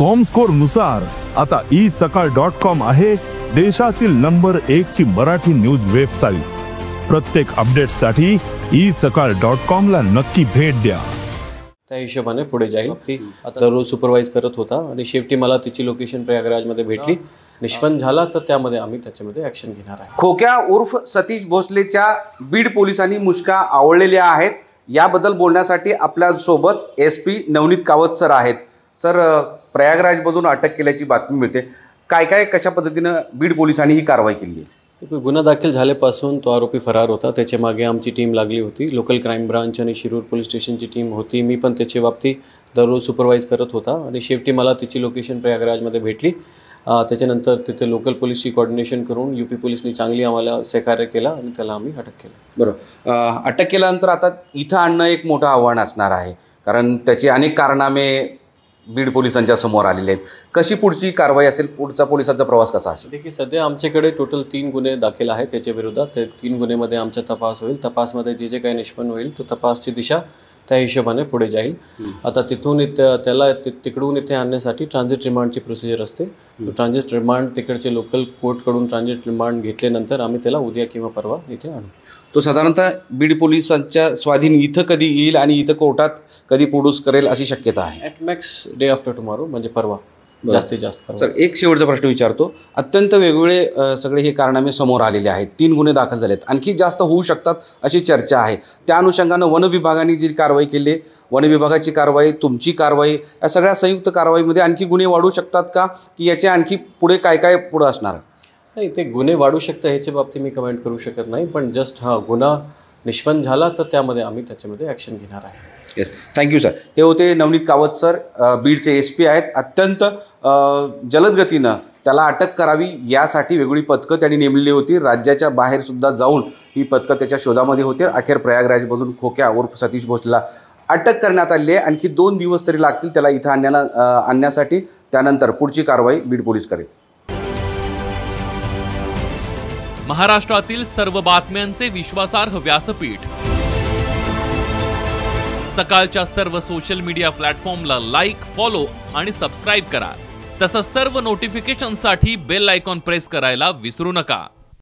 Comscore नुसार आता isakal.com आहे देशातील नंबर 1 ची मराठी न्यूज वेबसाईट। प्रत्येक अपडेटसाठी isakal.com ला नक्की भेट द्या। त्या हिशोबाने पुढे जाईल। ती आता दररोज सुपरवाइज करत होता आणि शेवटी मला तिची लोकेशन प्रयागराजमध्ये भेटली। निष्पन्न झाला तर त्यामध्ये आम्ही त्याच्यामध्ये ॲक्शन घेणार आहे। खोक्या उर्फ सतीश भोसलेच्या बीड पोलिसांनी मुष्का आवळलेल्या आहेत। याबद्दल बोलण्यासाठी आपल्या सोबत SP नवनीत कावत सर आहेत। सर, प्रयागराजमधून अटक केल्याची बातमी मिळते, काय कशा पद्धतीने बीड पोलिसांनी ही कारवाई केली आहे? गुन्हा दाखल झाल्यापासून तो आरोपी फरार होता। त्याच्या मागे आमची टीम लागली होती। लोकल क्राईम ब्रांच आणि शिरूर पोलीस स्टेशनची टीम होती। मी पण त्याच्या बाबतीत दररोज सुपरवाइज करत होता आणि शेवटी मला तिची लोकेशन प्रयागराजमध्ये भेटली। त्याच्यानंतर तिथे लोकल पोलीसची कोऑर्डिनेशन करून UP पोलिसनी चांगली आम्हाला सहकार्य केला आणि त्याला आम्ही अटक केलं। बरोबर, अटक केल्यानंतर आता इथं आणणं एक मोठं आव्हान असणार आहे, कारण त्याचे अनेक कारनामे बीड पोलिसांच्या समोर आलेले आहेत। कशी पुढची कारवाई असेल, पुढचा पोलिसांचा प्रवास कसा असेल? देखील सध्या आमच्याकडे टोटल 3 गुन्हे दाखल आहेत त्याच्या विरोधात। ते 3 गुन्हेमध्ये आमचा तपास होईल। तपासमध्ये जे काही निष्पन्न होईल तो तपासची दिशा त्या हिशोबाने पुढे जाईल। आता तिथून त्याला तिकडून इथे आणण्यासाठी ट्रान्झिट रिमांडची प्रोसिजर असते। ट्रान्झिट रिमांड तिकडचे लोकल कोर्टकडून ट्रान्झिट रिमांड घेतल्यानंतर आम्ही त्याला उद्या किंवा परवा इथे आणू। तो साधारणतः बीड पोलिसांच्या स्वाधीन इथं कधी येईल आणि इथं कोर्टात कधी प्रोड्यूस करेल अशी शक्यता आहे? At max day after tomorrow, म्हणजे परवा, जास्तीत जास्त। सर, एक शेवटचा प्रश्न विचारतो। अत्यंत वेगवेगळे सगळे हे कारनामे समोर आलेले आहेत। 3 गुन्हे दाखल झालेत, आणखी जास्त होऊ शकतात अशी चर्चा आहे। त्या अनुषंगानं वन विभागाने जी कारवाई केली, वन विभागाची कारवाई, तुमची कारवाई, या सगळ्या संयुक्त कारवाईमध्ये आणखी गुन्हे वाढू शकतात का, की याचे आणखी पुढे काय पुढं असणार? नाही, ते गुन्हे वाढू शकतं ह्याच्या बाबतीत मी कमेंट करू शकत नाही, पण जस्ट गुन्हा निष्पन्न झाला तर त्यामध्ये आम्ही त्याच्यामध्ये ॲक्शन घेणार आहे। Yes, thank you sir. हे होते नवनीत कावत सर, बीडचे SP आहेत। अत्यंत जलद गतीनं त्याला अटक करावी यासाठी वेगळी पथकं त्यांनी नेमलेली होती। राज्याच्या बाहेरसुद्धा जाऊन ही पथकं त्याच्या शोधामध्ये होती। अखेर प्रयागराजमधून खोक्या उर्फ सतीश भोसलेला अटक करण्यात आली आहे। आणखी 2 दिवस तरी लागतील त्याला इथं आणण्यासाठी। त्यानंतर पुढची कारवाई बीड पोलीस करेल। महाराष्ट्रातील सर्व बातम्यांचे विश्वासार्ह व्यासपीठ, सकाळच्या सर्व सोशल मीडिया प्लॅटफॉर्मला लाईक, फॉलो आणि सबस्क्राईब करा। तसंच सर्व नोटिफिकेशनसाठी बेल आयकॉन प्रेस करायला विसरू नका।